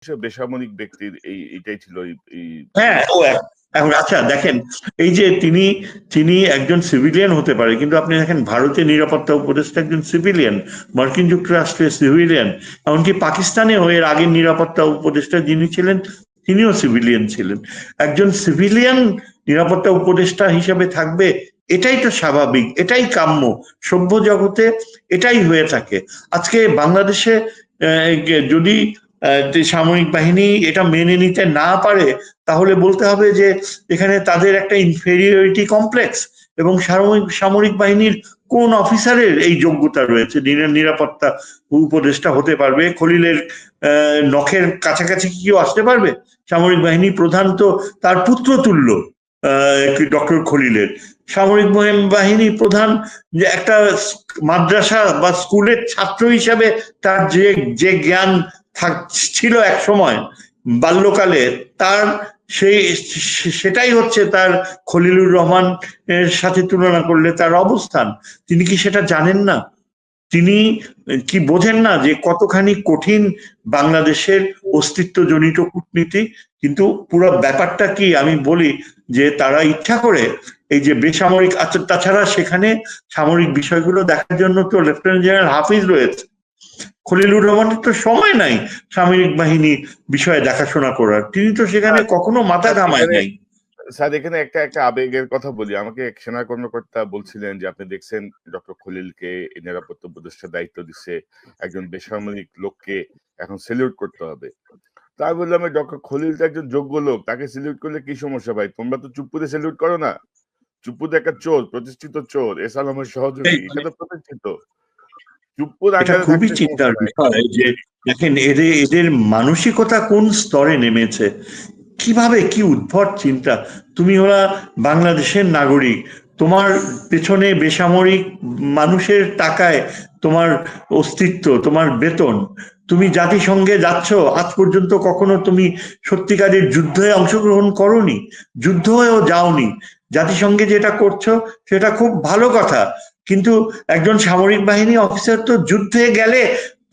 বেসামরিক ব্যক্তির এইটাই ছিল হ্যাঁ এখন আচ্ছা দেখেন, এই যে তিনি একজন সিভিলিয়ান হতে পারে, কিন্তু আপনি দেখেন ভারতের নিরাপত্তা উপদেষ্টা একজন সিভিলিয়ান, মার্কিন যুক্তরাষ্ট্রের সিভিলিয়ান, এমনকি পাকিস্তানেও এর আগের নিরাপত্তা উপদেষ্টা যিনি ছিলেন তিনিও সিভিলিয়ান ছিলেন। একজন সিভিলিয়ান নিরাপত্তা উপদেষ্টা হিসেবে থাকবে, এটাই তো স্বাভাবিক, এটাই কাম্য, সভ্য জগতে এটাই হয়ে থাকে। আজকে বাংলাদেশে যদি সামরিক বাহিনী এটা মেনে নিতে না পারে, তাহলে বলতে হবে যে এখানে তাদের একটা ইনফেরিয়রিটি কমপ্লেক্স, এবং সামরিক বাহিনীর কোন অফিসারের এই যোগ্যতা রয়েছে নিরাপত্তা উপদেষ্টা হতে পারবে? খলিলের নখের কাছাকাছি কি কেউ আসতে পারবে? সামরিক বাহিনী প্রধান তো তার পুত্র তুল্য ডক্টর খলিলের। সামরিক বাহিনী প্রধান যে একটা মাদ্রাসা বা স্কুলের ছাত্র হিসাবে তার যে জ্ঞান ছিল এক সময় বাল্যকালে, তার সেটাই হচ্ছে তার খলিলুর রহমান এর সাথে তুলনা করলে তার অবস্থান। তিনি কি সেটা জানেন না? তিনি কি বোঝেন না যে কতখানি কঠিন বাংলাদেশের অস্তিত্বজনিত কূটনীতি? কিন্তু পুরো ব্যাপারটা কি আমি বলি যে তারা ইচ্ছা করে এই যে বেসামরিক, তাছাড়া সেখানে সামরিক বিষয়গুলো দেখার জন্য তো লেফটেন্যান্ট জেনারেল হাফিজ রয়েছে। খলিলুর রহমানের তো সময় নাই সামরিক বাহিনী বিষয়ে দেখাশোনা করার, তিনি তো সেখানে কখনো মাথা ঘামায় নাই। স্যার এখানে একটা আবেগের কথা বলি। আমাকে এক সেনা কর্মকর্তা বলছিলেন যে আপনি দেখছেন ডক্টর খলিলকে নিরাপত্তা উপদেষ্টার দায়িত্ব দিচ্ছে, একজন বেসামরিক লোককে এখন সেলিউট করতে হবে। তাই বললাম ডক্টর খলিল তো একজন যোগ্য লোক, তাকে সেলিউট করলে কি সমস্যা ভাই? তোমরা তো চুপ্পুতে সেলিউট করো না। চুপ্পুতে একটা চোর, প্রতিষ্ঠিত চোর, এসালামের সহযোগী, এটা তো প্রতিষ্ঠিত। এটা খুবই চিন্তার বিষয় যে দেখেন এদের মানসিকতা কোন স্তরে নেমেছে, কিভাবে, কি উদ্ভট চিন্তা। তুমি হলা বাংলাদেশের নাগরিক, তোমার পেছনে বেসামরিক মানুষের টাকায় তোমার অস্তিত্ব, তোমার বেতন, তুমি জাতিসংঘে যাচ্ছ, আজ পর্যন্ত কখনো তুমি সত্যিকারের যুদ্ধে অংশগ্রহণ করনি, যুদ্ধ হয়েও যাওনি, জাতিসংঘে যেটা করছো সেটা খুব ভালো কথা, কিন্তু একজন সামরিক বাহিনী অফিসার তো যুদ্ধে গেলে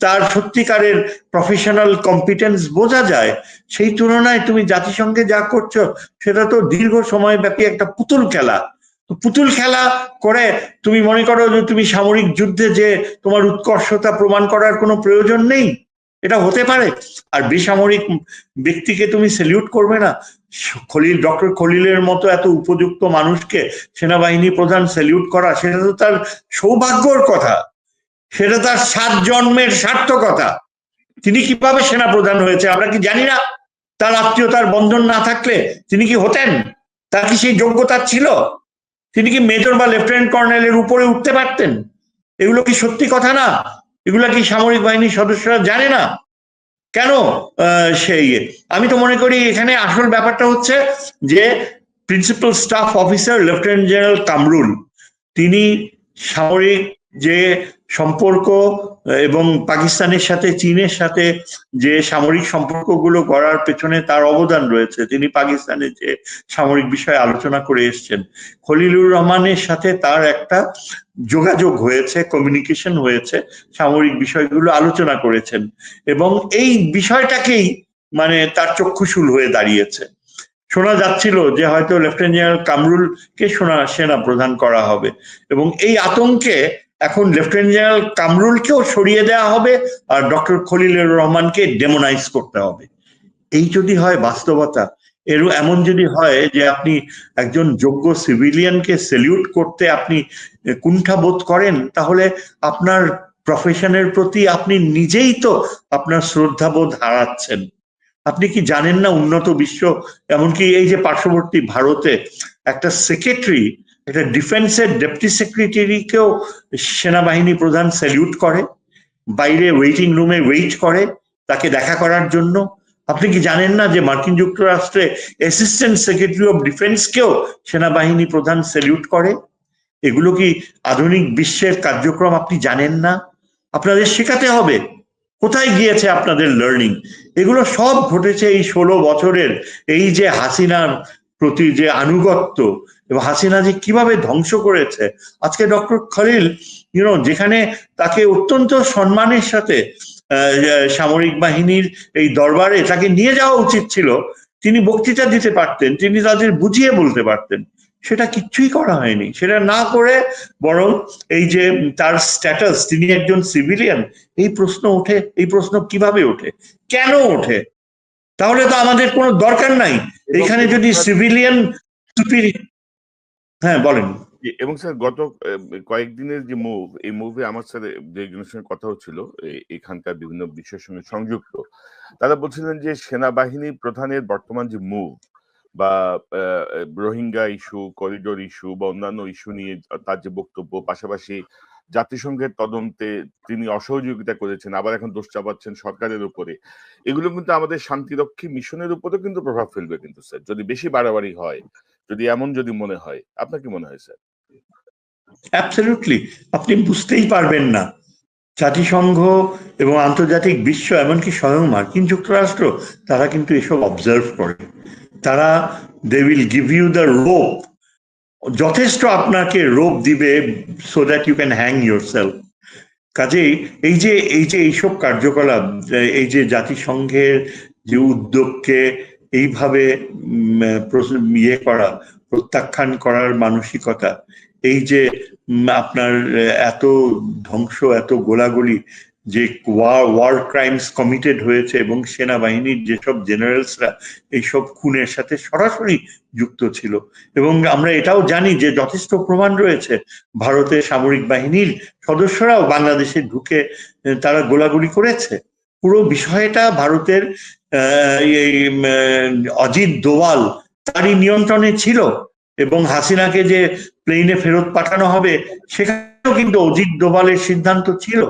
তার সত্যিকারের প্রফেশনাল কম্পিটেন্স বোঝা যায়। সেই তুলনায় তুমি জাতিসংঘে যা করছো সেটা তো দীর্ঘ সময় ব্যাপী একটা পুতুল খেলা। পুতুল খেলা করে তুমি মনে করো যে তুমি সামরিক যুদ্ধে যে তোমার উৎকর্ষতা প্রমাণ করার কোনো প্রয়োজন নেই, এটা হতে পারে? আর বেসামরিক ব্যক্তিকে তুমি সেলিউট করবে না? ডক্টর খলিলের মতো এত উপযুক্ত মানুষকে সেনাবাহিনী প্রধান সেলিউট করা, সেটা তো তার সৌভাগ্যর কথা, সেটা তার 7 জন্মের সার্থকতা। তিনি কিভাবে সেনা প্রধান হয়েছে আমরা কি জানি না? তার আত্মীয়তার বন্ধন না থাকলে তিনি কি হতেন? তার কি সেই যোগ্যতা ছিল? তিনি কি মেজর বা লেফটেন্যান্ট কর্নেলের উপরে উঠতে পারতেন? এগুলো কি সত্যি কথা না? এগুলো কি সামরিক বাহিনীর সদস্যরা জানে না? কেন আমি তো মনে করি এখানে আসল ব্যাপারটা হচ্ছে যে principal staff officer lieutenant general Kamrul, তিনি সামরিক যে সম্পর্ক এবং পাকিস্তানের সাথে চীনের সাথে যে সামরিক সম্পর্কগুলো গড়ার পেছনে তার অবদান রয়েছে, তিনি পাকিস্তানের যে সামরিক বিষয়ে আলোচনা করে এসছেন, খলিলুর রহমানের সাথে তার একটা যোগাযোগ হয়েছে, কমিউনিকেশন হয়েছে, সামরিক বিষয়গুলো আলোচনা করেছেন, এবং এই বিষয়টাকেই মানে তার চক্ষুশূল হয়ে দাঁড়িয়েছে। শোনা যাচ্ছিল যে হয়তো লেফটেন্যান্ট জেনারেল কামরুলকে সেনা প্রধান করা হবে, এবং এই আতঙ্কে এখন লেফটেন্যান্ট জেনারেল কামরুলকেও সরিয়ে দেওয়া হবে আর ডক্টর খলিলুর রহমানকে ডেমোনাইজ করতে হবে। এই যদি হয় বাস্তবতা, এমন যদি হয় যে আপনি একজন যোগ্য সিভিলিয়ানকে সেলিউট করতে আপনি কুণ্ঠাবোধ করেন, তাহলে আপনার প্রফেশনের প্রতি আপনি নিজেই তো আপনার শ্রদ্ধাবোধ হারাচ্ছেন। আপনি কি জানেন না উন্নত বিশ্ব, এমনকি এই যে পার্শ্ববর্তী ভারতে একটা সেক্রেটারি, একটা ডিফেন্সের ডেপুটি সেক্রেটারিকেও সেনাবাহিনী প্রধান সেলিউট করে, বাইরে ওয়েটিং রুমে ওয়েট করে তাকে দেখা করার জন্য? আপনি কি জানেন না যে মার্কিন যুক্তরাষ্ট্রে অ্যাসিস্ট্যান্ট সেক্রেটারি অফ ডিফেন্সকেও সেনাবাহিনী প্রধান সেলিউট করে? এগুলো কি আধুনিক বিশ্বের কার্যক্রম আপনি জানেন না? আপনাদের শেখাতে হবে। কোথায় গিয়েছে আপনাদের লার্নিং? এগুলো সব ঘটেছে এই 16 বছরের এই যে হাসিনার প্রতি যে আনুগত্য, এবং হাসিনা যে কিভাবে ধ্বংস করেছে। আজকে ডক্টর খলিল যেখানে তাকে অত্যন্ত সম্মানের সাথে সামরিক বাহিনীর এই দরবারে তাকে নিয়ে যাওয়া উচিত ছিল, তিনি বক্তৃতা দিতে পারতেন, তিনি তাদের বুঝিয়ে বলতে পারতেন। সেটা কিচ্ছুই করা হয়নি। সেটা না করে বরং এই যে তার স্ট্যাটাস, তিনি একজন সিভিলিয়ান, এই প্রশ্ন ওঠে। এই প্রশ্ন কিভাবে ওঠে, কেন ওঠে? তাহলে তো আমাদের কোনো দরকার নাই এখানে যদি সিভিলিয়ান। হ্যাঁ বলেন। এবং স্যার গত কয়েকদিনের যে মুভ, এই মুভে আমার স্যার যে একজনের সঙ্গে কথা হচ্ছিল এখানকার বিভিন্ন বিষয়ের সঙ্গে সংযুক্ত, তারা বলছিলেন যে সেনাবাহিনী প্রধানের বর্তমান যে মুভ বা রোহিঙ্গা ইস্যু, করিডোর ইস্যু বা অন্যান্য ইস্যু নিয়ে তার যে বক্তব্য, পাশাপাশি জাতিসংঘের তদন্তে তিনি অসহযোগিতা করেছেন, আবার এখন দোষ চাপাচ্ছেন সরকারের উপরে, এগুলো কিন্তু আমাদের শান্তিরক্ষী মিশনের উপরেও কিন্তু প্রভাব ফেলবে কিন্তু স্যার, যদি বেশি বাড়াবাড়ি হয়, যদি এমন যদি মনে হয়। আপনার কি মনে হয় স্যার? অ্যাবসলিউটলি, আপনি বুঝতেই পারবেন না। জাতিসংঘ এবং আন্তর্জাতিক বিশ্ব, এমনকি স্বয়ং মার্কিন যুক্তরাষ্ট্র, তারা কিন্তু এসব অবজার্ভ করে। তারা they will give you the rope, যথেষ্ট আপনাকে রোপ দিবে so that you can hang yourself. কাজেই এইসব কার্যকলাপ, এই যে জাতিসংঘের যে উদ্যোগকে এইভাবে ইয়ে করা, প্রত্যাখ্যান করার মানসিকতা, এই যে আপনার এত ধ্বংস, এত গোলাগুলি, যে ওয়ার ক্রাইমস কমিটেড হয়েছে, এবং সেনাবাহিনীর যেসব জেনারেলসরা এইসব খুনের সাথে সরাসরি যুক্ত ছিল। এবং আমরা এটাও জানি যে যথেষ্ট প্রমাণ রয়েছে, ভারতের সামরিক বাহিনীর সদস্যরাও বাংলাদেশে ঢুকে তারা গোলাগুলি করেছে। পুরো বিষয়টা ভারতের অজিত দোভাল তারই নিয়ন্ত্রণে ছিল, এবং হাসিনাকে যে প্লেনে ফেরত পাঠানো হবে সেখানেও কিন্তু অজিত দোভালের সিদ্ধান্ত ছিল।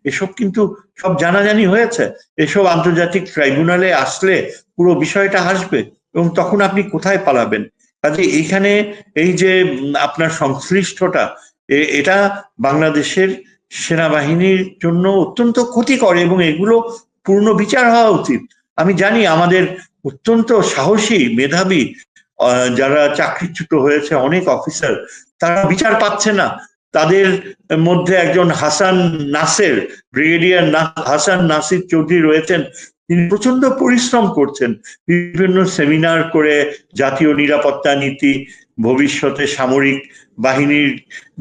এসব কিন্তু সব জানাজানি হয়েছে। এসব আন্তর্জাতিক ট্রাইব্যুনালে আসলে পুরো বিষয়টা আসবে, এবং তখন আপনি কোথায় পালাবেন? কাজে এইখানে এই যে আপনার সংশ্লিষ্টতা, এটা বাংলাদেশের সেনাবাহিনীর জন্য অত্যন্ত ক্ষতিকর, এবং এগুলো পূর্ণ বিচার হওয়া উচিত। আমি জানি আমাদের অত্যন্ত সাহসী, মেধাবী যারা চাকরিচ্যুত হয়েছে অনেক অফিসার, তারা বিচার পাচ্ছে না। তাদের মধ্যে একজন হাসান নাসের, ব্রিগেডিয়ার হাসান নাসির চৌধুরী রয়েছেন। তিনি প্রচন্ড পরিশ্রম করছেন, বিভিন্ন সেমিনার করে জাতীয় নিরাপত্তা নীতি, ভবিষ্যতে সামরিক বাহিনীর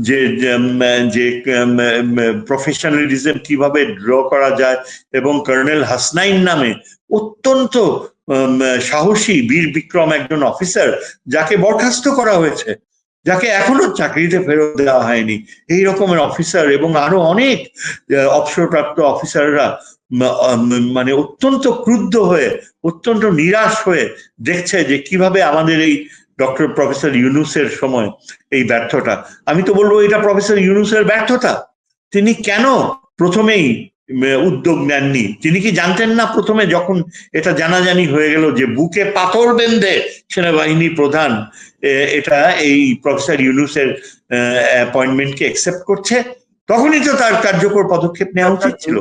যে প্রফেশনালিজম কিভাবে ড্র করা যায়, এবং কর্নেল হাসনাইন নামে অত্যন্ত সাহসী বীর বিক্রম একজন অফিসার, যাকে বরখাস্ত করা হয়েছে, যাকে এখনো চাকরিতে ফেরত দেওয়া হয়নি, এই রকমের অফিসার এবং আরো অনেক অবসরপ্রাপ্ত অফিসাররা মানে অত্যন্ত ক্রুদ্ধ হয়ে, অত্যন্ত নিরাশ হয়ে দেখছে যে কিভাবে আমাদের এই ডক্টর প্রফেসর ইউনূসের সময় এই ব্যর্থতা। আমি তো বলবো এটা প্রফেসর ইউনূসের ব্যর্থতা। তিনি কেন প্রথমেই উদ্যোগ নেননি? তিনি কি জানতেন না প্রথমে, যখন এটা জানাজানি হয়ে গেল যে বুকে পাথর বেঁধে সেনাবাহিনী প্রধান এটা এই প্রফেসর ইউনূসের অ্যাপয়েন্টমেন্টকে অ্যাকসেপ্ট করছে, তখনই তো তার কার্যকর পদক্ষেপ নেওয়া উচিত ছিল।